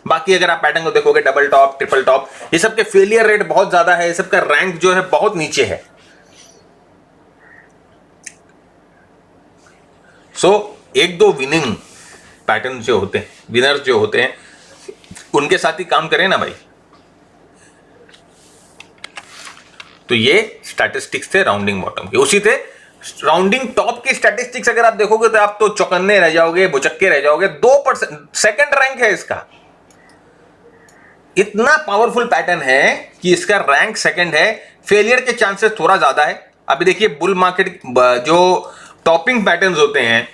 बाकी अगर आप पैटर्न को देखोगे, डबल टॉप, ट्रिपल टॉप, ये सब के फेलियर रेट बहुत ज्यादा है, ये सब का रैंक जो है बहुत नीचे है। एक दो विनिंग पैटर्न जो होते हैं, विनर्स जो होते हैं, उनके साथ ही काम करें ना भाई। तो ये स्टैटिस्टिक्स थे राउंडिंग बॉटम के। उसी थे राउंडिंग टॉप की स्टैटिस्टिक्स अगर आप देखोगे तो आप तो चौकन्ने रह जाओगे, बुचक्के रह जाओगे। 2% सेकंड रैंक है इसका। इतना पावरफुल पैटर्न है कि इसका रैंक सेकंड है। फेलियर के चांसेस थोड़ा ज्यादा है। अभी देखिए बुल मार्केट जो टॉपिंग पैटर्न्स होते हैं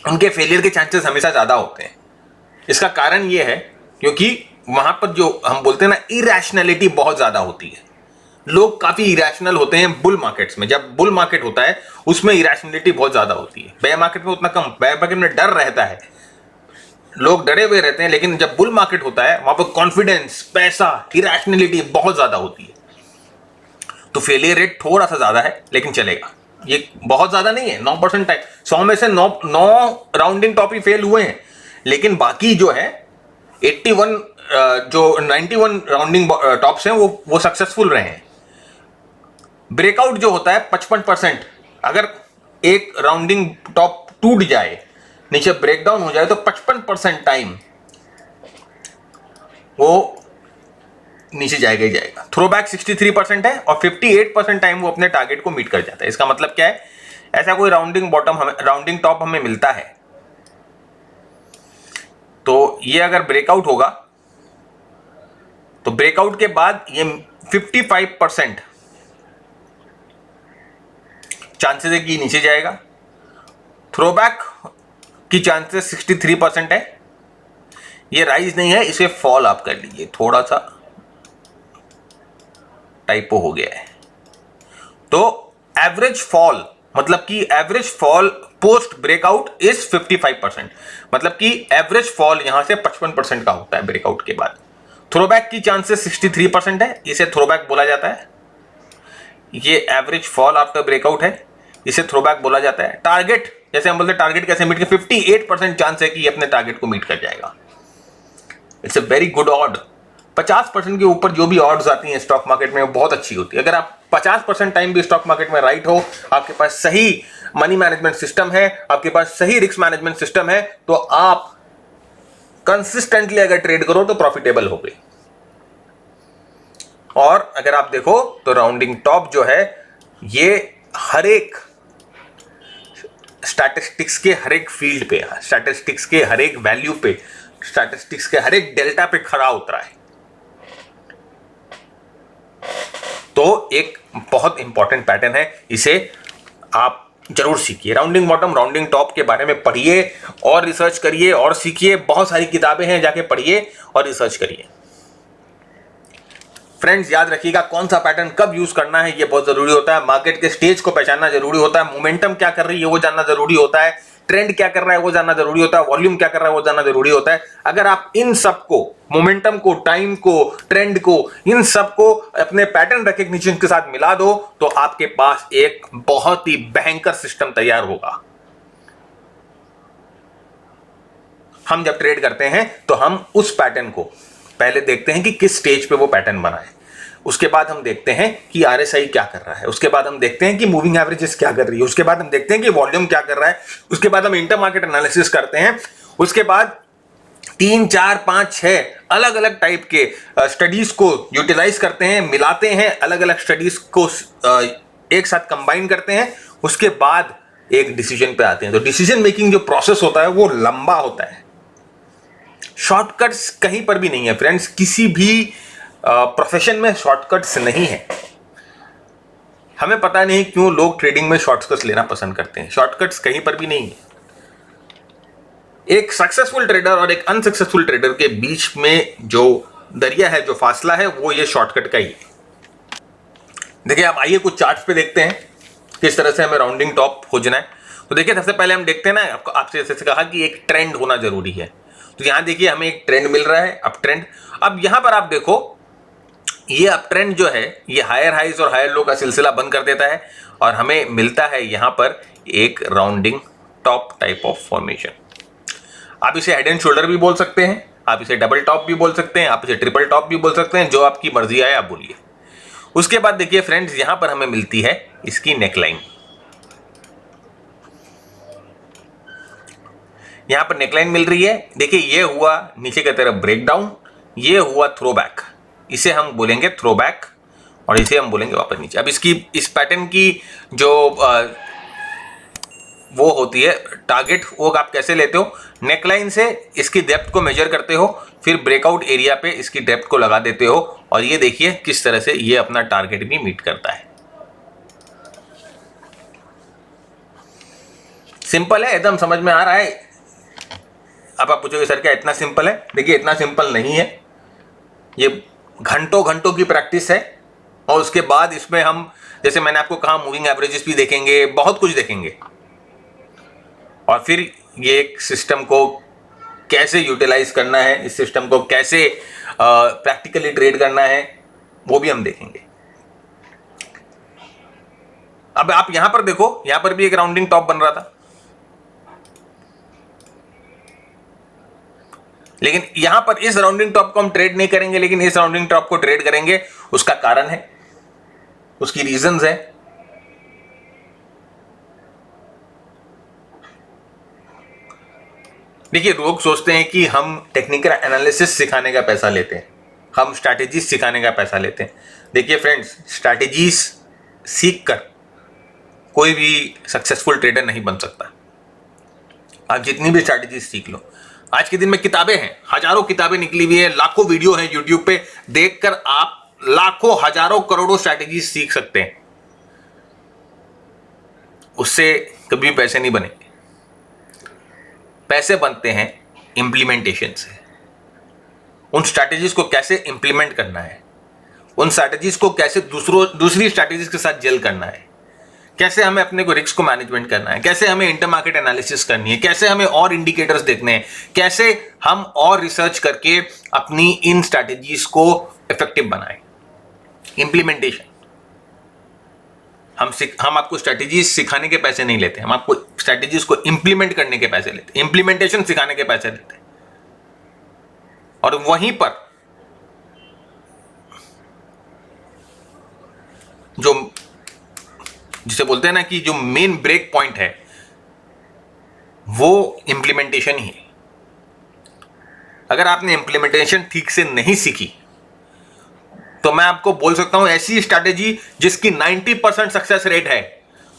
उनके फेलियर के चांसेस हमेशा ज्यादा होते हैं। इसका कारण यह है क्योंकि वहां पर जो हम बोलते हैं ना, इरैशनैलिटी बहुत ज्यादा होती है। लोग काफी इरैशनल होते हैं बुल मार्केट्स में। जब बुल मार्केट होता है उसमें इरैशनैलिटी बहुत ज्यादा होती है, बेयर मार्केट में उतना कम। बेयर मार्केट में डर रहता है, लोग डरे हुए रहते हैं, लेकिन जब बुल मार्केट होता है वहां पर कॉन्फिडेंस, पैसा, इरैशनैलिटी बहुत ज्यादा होती है। तो फेलियर रेट थोड़ा सा ज्यादा है लेकिन चलेगा, ये बहुत ज्यादा नहीं है। 9% है। 100 में से 9 राउंडिंग टॉप ही फेल हुए हैं। लेकिन बाकी जो है 81 जो 91 राउंडिंग टॉप्स हैं वो सक्सेसफुल रहे हैं। ब्रेकआउट जो होता है 55%, अगर एक राउंडिंग टॉप टूट जाए, नीचे ब्रेकडाउन हो जाए, तो 55% टाइम वो नीचे जाएगा ही जाएगा। थ्रोबैक 63% है और 58% टाइम वो अपने टारगेट को मीट कर जाता है। इसका मतलब क्या है, ऐसा कोई राउंडिंग टॉप हमें मिलता है तो ये अगर ब्रेकआउट होगा तो ब्रेकआउट के बाद ये 55% चांसेस है कि नीचे जाएगा। थ्रोबैक की चांसेस 63% है। ये राइज नहीं है, इसे फॉल आप कर लीजिए, थोड़ा सा टाइपो हो गया है। तो एवरेज फॉल, मतलब कि average fall post breakout is 55%, मतलब कि एवरेज फॉल यहां से 55% का होता है ब्रेकआउट के बाद। थ्रोबैक की चांसेस 63% है, इसे थ्रोबैक बोला जाता है। ये एवरेज फॉल आफ्टर ब्रेकआउट है, इसे थ्रोबैक बोला जाता है। टारगेट, जैसे हम बोलते हैं टारगेट कैसे मीट कर, 58% चांस है कि ये अपने टारगेट को मीट कर जाएगा। It's a very good odd. 50% के ऊपर जो भी ऑड्स आती हैं स्टॉक मार्केट में वो बहुत अच्छी होती है। अगर आप 50% टाइम भी स्टॉक मार्केट में राइट हो, आपके पास सही मनी मैनेजमेंट सिस्टम है, आपके पास सही रिस्क मैनेजमेंट सिस्टम है, तो आप कंसिस्टेंटली अगर ट्रेड करो तो प्रॉफिटेबल हो गई। और अगर आप देखो तो राउंडिंग टॉप जो है ये हर एक स्टैटिस्टिक्स के हर एक फील्ड पे, स्टैटिस्टिक्स के हर एक वैल्यू पे, स्टैटिस्टिक्स के हर एक डेल्टा पे खड़ा उतरा है। तो एक बहुत इंपॉर्टेंट पैटर्न है, इसे आप जरूर सीखिए। राउंडिंग बॉटम, राउंडिंग टॉप के बारे में पढ़िए और रिसर्च करिए और सीखिए। बहुत सारी किताबें हैं, जाके पढ़िए और रिसर्च करिए। फ्रेंड्स याद रखिएगा, कौन सा पैटर्न कब यूज करना है ये बहुत जरूरी होता है। मार्केट के स्टेज को पहचानना जरूरी होता है। मोमेंटम क्या कर रही है वो जानना जरूरी होता है। ट्रेंड क्या कर रहा है वो जानना जरूरी होता है। वॉल्यूम क्या कर रहा है वो जानना जरूरी होता है। अगर आप इन सबको, मोमेंटम को, टाइम को, ट्रेंड को, इन सबको अपने पैटर्न रिकग्निशन के साथ मिला दो तो आपके पास एक बहुत ही भयंकर सिस्टम तैयार होगा। हम जब ट्रेड करते हैं तो हम उस पैटर्न को पहले देखते हैं कि किस स्टेज पे वो पैटर्न बना है, उसके बाद हम देखते हैं कि आरएसआई क्या कर रहा है, उसके बाद हम देखते हैं कि मूविंग एवरेजेस क्या कर रही है, उसके बाद हम देखते हैं कि वॉल्यूम क्या कर रहा है, उसके बाद हम इंटर मार्केट एनालिसिस करते हैं, उसके बाद 3, 4, 5, 6 अलग अलग टाइप के स्टडीज को यूटिलाइज करते हैं, मिलाते हैं, अलग अलग स्टडीज को एक साथ कंबाइन करते हैं, उसके बाद एक डिसीजन पे आते हैं। तो डिसीजन मेकिंग जो प्रोसेस होता है वो लंबा होता है। शॉर्टकट्स कहीं पर भी नहीं है फ्रेंड्स, किसी भी प्रोफेशन में शॉर्टकट्स नहीं है। हमें पता नहीं क्यों लोग ट्रेडिंग में शॉर्टकट्स लेना पसंद करते हैं। शॉर्टकट्स कहीं पर भी नहीं है। एक सक्सेसफुल ट्रेडर और एक अनसक्सेसफुल ट्रेडर के बीच में जो दरिया है, जो फासला है, वो ये शॉर्टकट का ही है। देखिए, आप आइए कुछ चार्ट्स पे देखते हैं किस तरह से हमें राउंडिंग टॉप खोजना है। तो देखिए, सबसे पहले हम देखते हैं ना, आपसे जैसे कहा कि एक ट्रेंड होना जरूरी है। तो यहां देखिए हमें एक ट्रेंड मिल रहा है, अप ट्रेंड। अब यहां पर आप देखो, ये अप ट्रेंड जो है ये हायर हाइज और हायर लो का सिलसिला बंद कर देता है और हमें मिलता है यहां पर एक rounding top type of formation. आप इसे हेड एंड शोल्डर भी बोल सकते हैं, आप इसे डबल टॉप भी बोल सकते हैं, आप इसे ट्रिपल टॉप भी बोल सकते हैं, जो आपकी मर्जी आए आप बोलिए। उसके बाद देखिए फ्रेंड्स, यहां पर हमें मिलती है इसकी नेकलाइन। यहां पर नेकलाइन मिल रही है। देखिए, ये हुआ नीचे की तरफ ब्रेकडाउन, ये हुआ थ्रोबैक, इसे हम बोलेंगे थ्रोबैक और इसे हम बोलेंगे वापस नीचे। अब इसकी, इस पैटर्न की जो वो होती है टारगेट, वो आप कैसे लेते हो? नेकलाइन से इसकी डेप्थ को मेजर करते हो, फिर ब्रेकआउट एरिया पे इसकी डेप्थ को लगा देते हो और ये देखिए किस तरह से ये अपना टारगेट भी मीट करता है। सिंपल है, एकदम समझ में आ रहा है। अब आप पूछोगे सर क्या इतना सिंपल है? देखिए, इतना सिंपल नहीं है, ये घंटों घंटों की प्रैक्टिस है। और उसके बाद इसमें हम, जैसे मैंने आपको कहा, मूविंग एवरेजेस भी देखेंगे, बहुत कुछ देखेंगे और फिर ये एक सिस्टम को कैसे यूटिलाइज करना है, इस सिस्टम को कैसे प्रैक्टिकली ट्रेड करना है, वो भी हम देखेंगे। अब आप यहां पर देखो, यहां पर भी एक राउंडिंग टॉप बन रहा था। लेकिन यहां पर इस राउंडिंग टॉप को हम ट्रेड नहीं करेंगे, लेकिन इस राउंडिंग टॉप को ट्रेड करेंगे। उसका कारण है, उसकी रीजंस है। देखिए, लोग सोचते हैं कि हम टेक्निकल एनालिसिस सिखाने का पैसा लेते हैं, हम स्ट्रैटेजीज सिखाने का पैसा लेते हैं। देखिए फ्रेंड्स, स्ट्रैटेजीज सीख कर कोई भी सक्सेसफुल ट्रेडर नहीं बन सकता। आप जितनी भी स्ट्रैटेजीज सीख लो, आज के दिन में किताबें हैं, हजारों किताबें निकली हुई है, लाखों वीडियो हैं यूट्यूब पे, देखकर आप लाखों हजारों करोड़ों स्ट्रैटेजीज सीख सकते हैं, उससे कभी पैसे नहीं बनेंगे। पैसे बनते हैं इंप्लीमेंटेशन से। उन स्ट्रैटेजीज को कैसे इंप्लीमेंट करना है, उन स्ट्रैटेजीज को कैसे दूसरी स्ट्रैटेजीज के साथ जेल करना है, कैसे हमें अपने को रिस्क को मैनेजमेंट करना है, कैसे हमें इंटर मार्केट एनालिसिस करनी है, कैसे हमें और इंडिकेटर्स देखने हैं, कैसे हम और रिसर्च करके अपनी इन स्ट्रैटेजीज को इफेक्टिव बनाएं। इंप्लीमेंटेशन। हम आपको स्ट्रैटेजीज सिखाने के पैसे नहीं लेते, हम आपको स्ट्रैटेजीज को इंप्लीमेंट करने के पैसे लेते हैं, इंप्लीमेंटेशन सिखाने के पैसे लेते हैं। और वहीं पर जो जिसे बोलते हैं ना कि जो मेन ब्रेक पॉइंट है वो इंप्लीमेंटेशन ही है। अगर आपने इंप्लीमेंटेशन ठीक से नहीं सीखी तो मैं आपको बोल सकता हूं ऐसी स्ट्रैटेजी जिसकी 90% सक्सेस रेट है,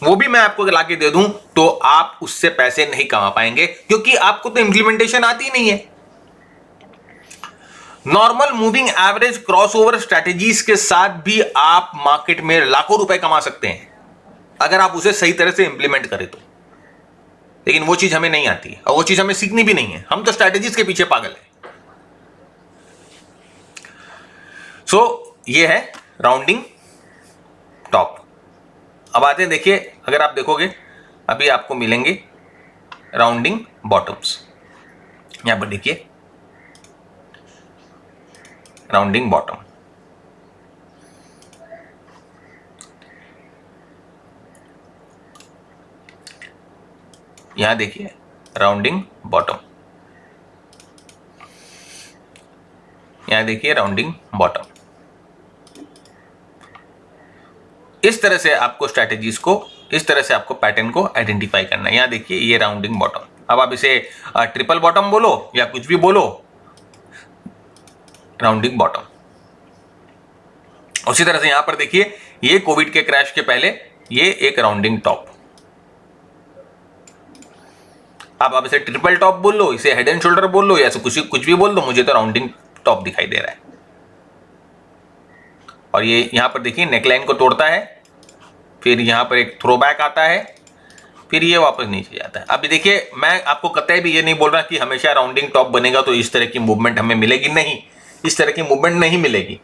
वो भी मैं आपको लाके दे दूं तो आप उससे पैसे नहीं कमा पाएंगे, क्योंकि आपको तो इंप्लीमेंटेशन आती ही नहीं है। Normal moving average crossover strategies के साथ भी आप मार्केट में लाखों रुपए कमा सकते हैं अगर आप उसे सही तरह से इंप्लीमेंट करें तो। लेकिन वो चीज हमें नहीं आती है और वो चीज हमें सीखनी भी नहीं है, हम तो स्ट्रैटेजीज के पीछे पागल हैं। ये है राउंडिंग टॉप। अब आते हैं, देखिए अगर आप देखोगे अभी आपको मिलेंगे राउंडिंग बॉटम्स। यहां पर देखिए राउंडिंग बॉटम, यहां देखिए राउंडिंग बॉटम, यहां देखिए राउंडिंग बॉटम। इस तरह से आपको स्ट्रैटेजीज को, इस तरह से आपको पैटर्न को आइडेंटिफाई करना है। यहां देखिए ये राउंडिंग बॉटम। अब आप इसे ट्रिपल बॉटम बोलो या कुछ भी बोलो, राउंडिंग बॉटम। उसी तरह से यहां पर देखिए ये कोविड के क्रैश के पहले ये एक राउंडिंग टॉप। आप इसे ट्रिपल टॉप बोल लो, इसे हेड एंड शोल्डर बोल लो, या कुछ भी बोल दो, मुझे तो राउंडिंग टॉप दिखाई दे रहा है। और ये यहां पर देखिए नेकलाइन को तोड़ता है, फिर यहां पर एक थ्रोबैक आता है, फिर ये वापस नीचे जाता है। अभी देखिए मैं आपको कतई भी ये नहीं बोल रहा कि हमेशा राउंडिंग टॉप बनेगा तो इस तरह की मूवमेंट हमें मिलेगी, नहीं, इस तरह की मूवमेंट नहीं मिलेगी।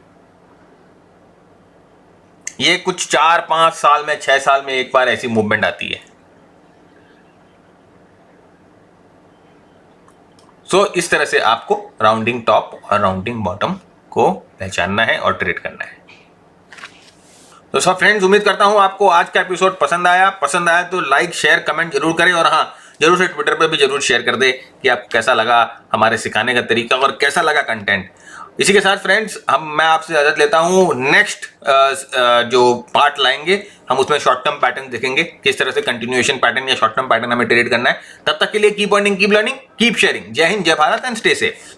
ये कुछ 4-5 साल में, 6 साल में एक बार ऐसी मूवमेंट आती है। इस तरह से आपको राउंडिंग टॉप और राउंडिंग बॉटम को पहचानना है और ट्रेड करना है। तो सब फ्रेंड्स, उम्मीद करता हूं आपको आज का एपिसोड पसंद आया तो लाइक शेयर कमेंट जरूर करें, और हाँ जरूर से ट्विटर पे भी जरूर शेयर कर दे कि आपको कैसा लगा हमारे सिखाने का तरीका और कैसा लगा कंटेंट। इसी के साथ फ्रेंड्स मैं आपसे इजाजत लेता हूं। नेक्स्ट जो पार्ट लाएंगे हम उसमें शॉर्ट टर्म पैटर्न देखेंगे, किस तरह से कंटिन्यूएशन पैटर्न या शॉर्ट टर्म पैटर्न हमें ट्रेड करना है। तब तक के लिए keep earning, keep learning, keep sharing. जय हिंद, जय भारत एंड स्टे सेफ।